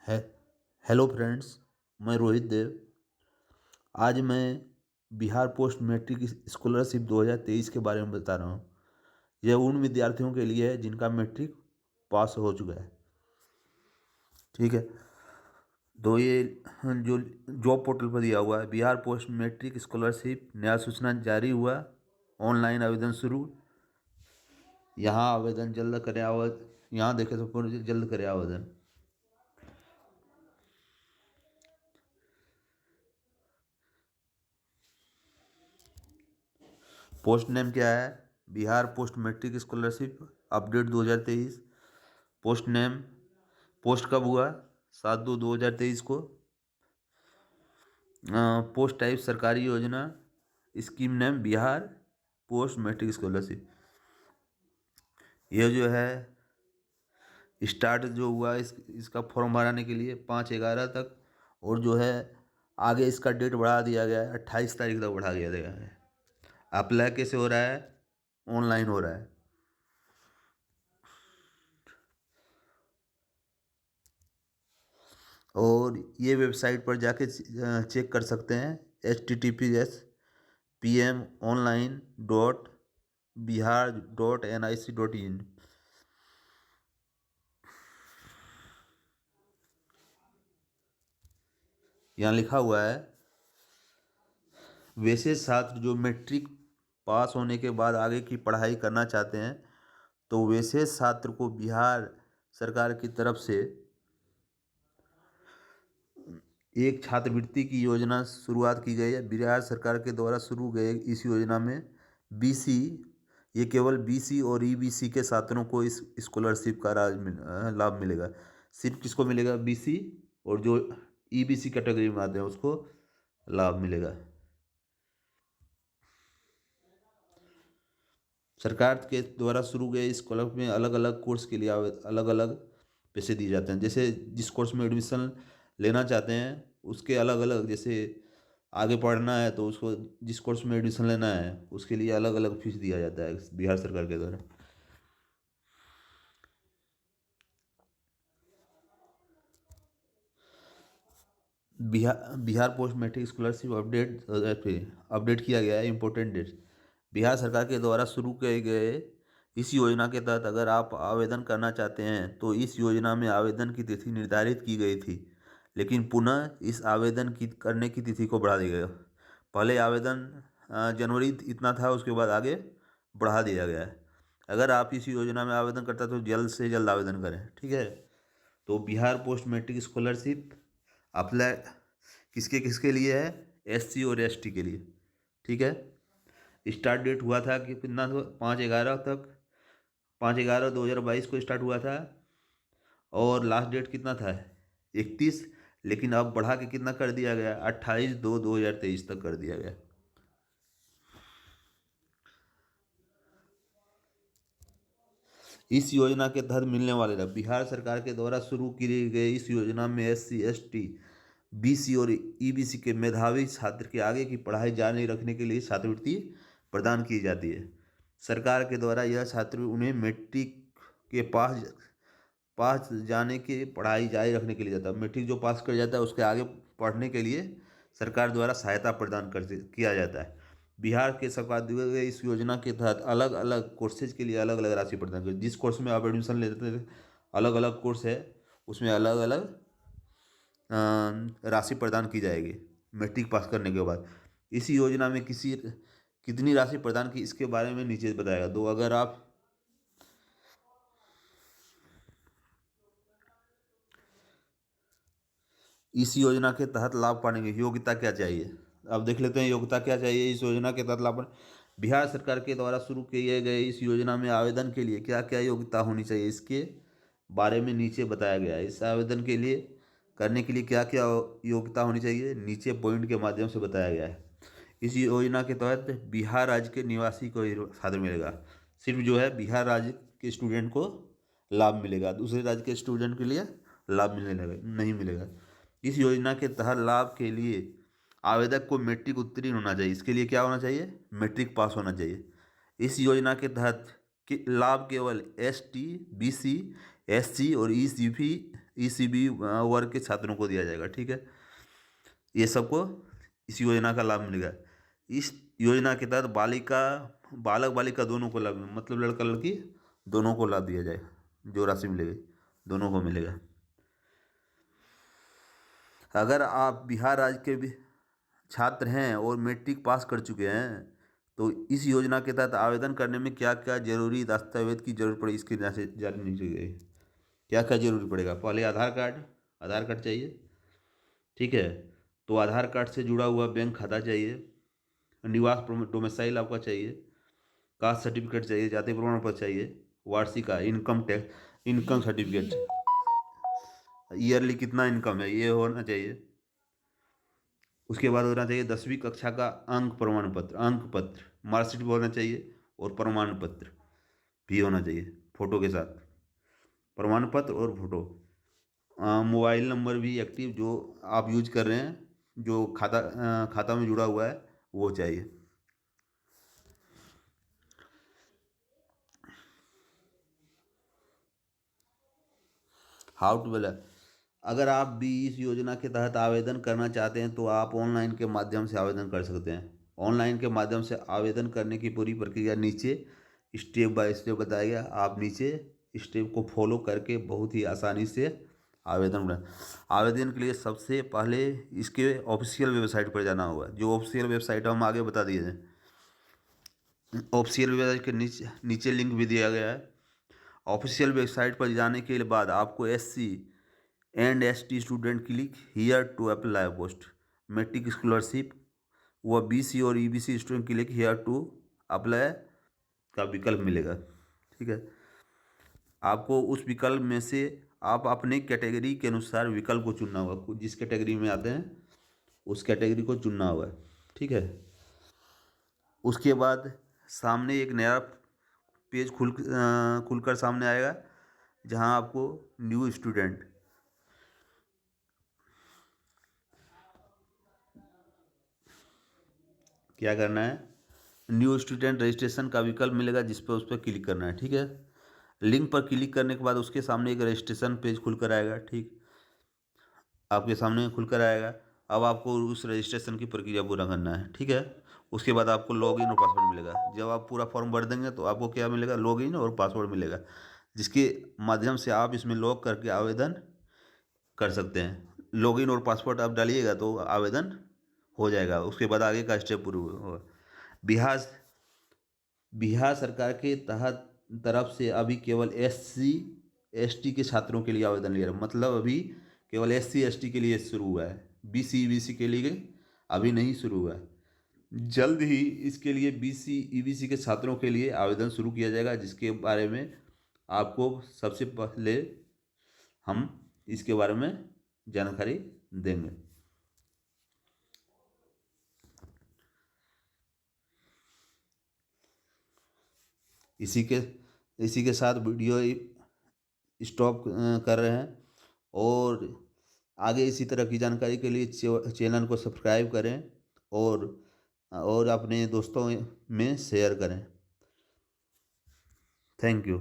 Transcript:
है। Hello friends, मैं रोहित देव। आज मैं बिहार पोस्ट मैट्रिक स्कॉलरशिप 2023 के बारे में बता रहा हूँ। यह उन विद्यार्थियों के लिए है जिनका मैट्रिक पास हो चुका है। ठीक है, तो ये जो जॉब पोर्टल पर दिया हुआ है, बिहार पोस्ट मैट्रिक स्कॉलरशिप नया सूचना जारी हुआ। ऑनलाइन आवेदन शुरू। यहाँ आवेदन जल्द करें आवेदन। यहाँ देखें तो जल्द करें आवेदन। पोस्ट नेम क्या है? Bihar post matric scholarship update 2023। Post name, post कब हुआ? 7/2/2023 को। पोस्ट टाइप सरकारी योजना। Scheme name Bihar post matric scholarship. यह जो है स्टार्ट जो हुआ इसका फॉर्म भराने के लिए 5/11 तक, और जो है आगे इसका डेट बढ़ा दिया गया है, 28 तारीख तक बढ़ा दिया गया है। अप्लाई कैसे हो रहा है? ऑनलाइन हो रहा है। और ये वेबसाइट पर जाके चेक कर सकते हैं। https://pm online.bihar.nic.in। यहाँ लिखा हुआ है, वैसे छात्र जो मैट्रिक पास होने के बाद आगे की पढ़ाई करना चाहते हैं, तो वैसे छात्र को बिहार सरकार की तरफ से एक छात्रवृत्ति की योजना शुरुआत की गई है। बिहार सरकार के द्वारा शुरू गए इस योजना में बीसी, ये केवल बीसी और ईबीसी के छात्रों को इस स्कॉलरशिप का लाभ मिलेगा। सिर्फ किसको मिलेगा? बीसी, और जो ईबीसी कैटेगरी में आते हैं उसको लाभ मिलेगा। सरकार के द्वारा शुरू गए इस स्कॉलरशिप में अलग अलग कोर्स के लिए अलग अलग पैसे दिए जाते हैं। जैसे जिस कोर्स में एडमिशन लेना चाहते हैं उसके अलग अलग, जैसे आगे पढ़ना है तो उसको जिस कोर्स में एडमिशन लेना है उसके लिए अलग अलग फीस दिया जाता है बिहार सरकार के द्वारा। Bihar post matric scholarship update किया गया है। इंपॉर्टेंट डेट, बिहार सरकार के द्वारा शुरू किए गए इस योजना के तहत अगर आप आवेदन करना चाहते हैं तो इस योजना में आवेदन की तिथि निर्धारित की गई थी, लेकिन पुनः इस आवेदन की करने की तिथि को बढ़ा दिया गया। पहले आवेदन जनवरी इतना था, उसके बाद आगे बढ़ा दिया गया है। अगर आप इस योजना में आवेदन करता तो जल्द से जल्द आवेदन करें। ठीक है, तो Bihar post matric scholarship apply किसके किसके लिए है? एससी और एसटी के लिए। ठीक है, स्टार्ट डेट हुआ था कि कितना था? 5/11 तक, 5/11/2022 को स्टार्ट हुआ था। और लास्ट डेट कितना था? 31। लेकिन अब बढ़ा के कितना कर दिया गया? 28/2/2023 तक कर दिया गया। इस योजना के तहत मिलने वाले लाभ, बिहार सरकार के द्वारा शुरू की गई इस योजना में एससी, एसटी, बीसी और ईबीसी के मेधावी छात्र के आगे की पढ़ाई जारी रखने के लिए छात्रवृत्ति प्रदान की जाती है। सरकार के द्वारा यह छात्र उन्हें मैट्रिक के पास पास जाने के पढ़ाई जारी रखने के लिए जाता है। मैट्रिक जो पास कर जाता है उसके आगे पढ़ने के लिए सरकार द्वारा सहायता प्रदान कर किया जाता है। बिहार के सरकार द्वारा इस योजना के तहत अलग अलग कोर्सेज के लिए अलग अलग राशि प्रदान कर, जिस कोर्स में आप एडमिशन लेते थे अलग अलग कोर्स है, उसमें अलग अलग राशि प्रदान की जाएगी मैट्रिक पास करने के बाद। इस योजना में कितनी राशि प्रदान की इसके बारे में नीचे बताएगा। तो अगर आप इस योजना के तहत लाभ पाने की योग्यता क्या चाहिए, अब देख लेते हैं योग्यता क्या चाहिए इस योजना के तहत लाभ बिहार सरकार के द्वारा शुरू किए गए इस योजना में आवेदन के लिए क्या क्या योग्यता होनी चाहिए, इसके बारे में नीचे बताया गया है। इस आवेदन के लिए करने के लिए क्या क्या योग्यता होनी चाहिए नीचे पॉइंट के माध्यम से बताया गया है। इस योजना के तहत बिहार राज्य के निवासी को ही छात्र मिलेगा। सिर्फ जो है बिहार राज्य के स्टूडेंट को लाभ मिलेगा, दूसरे राज्य के स्टूडेंट के लिए लाभ नहीं मिलेगा। इस योजना के तहत लाभ के लिए आवेदक को मैट्रिक उत्तीर्ण होना चाहिए। इसके लिए क्या होना चाहिए? मैट्रिक पास होना चाहिए। इस योजना के तहत लाभ केवल एसटी, बीसी, एससी और ईसीबी वर्ग के छात्रों को दिया जाएगा। ठीक है, ये सबको इस योजना का लाभ मिलेगा। इस योजना के तहत बालक बालिका दोनों को लाभ, मतलब लड़का लड़की दोनों को लाभ दिया जाएगा। जो राशि मिलेगी दोनों को मिलेगा। अगर आप बिहार राज्य के भी छात्र हैं और मैट्रिक पास कर चुके हैं तो इस योजना के तहत आवेदन करने में क्या क्या जरूरी दस्तावेज की जरूरत पड़ेगी इसकी जाननी चाहिए। क्या क्या जरूरी पड़ेगा? पहले आधार कार्ड चाहिए। ठीक है, तो आधार कार्ड से जुड़ा हुआ बैंक खाता चाहिए, निवास डोमिसाइल आपका चाहिए, कास्ट सर्टिफिकेट चाहिए, जाति प्रमाण पत्र चाहिए, वार्षिक आय इनकम सर्टिफिकेट, ईयरली कितना इनकम है ये होना चाहिए। उसके बाद होना चाहिए 10वीं कक्षा का अंक पत्र मार्कशीट भी होना चाहिए, और प्रमाण पत्र भी होना चाहिए फोटो के साथ, प्रमाण पत्र और फोटो। मोबाइल नंबर भी एक्टिव जो आप यूज कर रहे हैं, जो खाता में जुड़ा हुआ है वो चाहिए। हाउ टू बेला अगर आप भी इस योजना के तहत आवेदन करना चाहते हैं तो आप ऑनलाइन के माध्यम से आवेदन कर सकते हैं। ऑनलाइन के माध्यम से आवेदन करने की पूरी प्रक्रिया नीचे स्टेप बाय स्टेप बताया गया। आप नीचे स्टेप को फॉलो करके बहुत ही आसानी से आवेदन बनाए। आवेदन के लिए सबसे पहले इसके ऑफिशियल वेबसाइट पर जाना होगा। जो ऑफिशियल वेबसाइट हम आगे बता दिए हैं। ऑफिशियल वेबसाइट के नीचे नीचे लिंक भी दिया गया है। ऑफिशियल वेबसाइट पर जाने के बाद आपको SC and ST student click here to apply post matric scholarship व BC और EBC student click here to apply का विकल्प मिलेगा। ठीक है, आपको उस विकल्प में से आप अपने कैटेगरी के अनुसार विकल्प को चुनना होगा। जिस कैटेगरी में आते हैं उस कैटेगरी को चुनना होगा। ठीक है, उसके बाद सामने एक नया पेज खुलकर सामने आएगा, जहां आपको न्यू स्टूडेंट क्या करना है, न्यू स्टूडेंट रजिस्ट्रेशन का विकल्प मिलेगा, जिस पर उस पर क्लिक करना है। ठीक है, लिंक पर क्लिक करने के बाद उसके सामने एक रजिस्ट्रेशन पेज खुलकर आएगा। ठीक, आपके सामने खुलकर आएगा। अब आपको उस रजिस्ट्रेशन की प्रक्रिया पूरा करना है। ठीक है, उसके बाद आपको लॉगिन और पासवर्ड मिलेगा। जब आप पूरा फॉर्म भर देंगे तो आपको क्या मिलेगा, लॉगिन और पासवर्ड मिलेगा, जिसके माध्यम से आप इसमें लॉग करके आवेदन कर सकते हैं। लॉगिन और पासवर्ड आप डालिएगा तो आवेदन हो जाएगा। उसके बाद आगे का स्टेप पूरा होगा। बिहार बिहार सरकार के तहत तरफ से अभी केवल SC ST के छात्रों के लिए आवेदन लिया है। मतलब अभी केवल SC ST के लिए शुरू हुआ है, BC EBC के लिए अभी नहीं शुरू हुआ है। जल्द ही इसके लिए BC EBC के छात्रों के लिए आवेदन शुरू किया जाएगा, जिसके बारे में आपको सबसे पहले हम इसके बारे में जानकारी देंगे। इसी के इसी के साथ वीडियो स्टॉप कर रहे हैं, और आगे इसी तरह की जानकारी के लिए चैनल को सब्सक्राइब करें और अपने दोस्तों में शेयर करें। Thank you.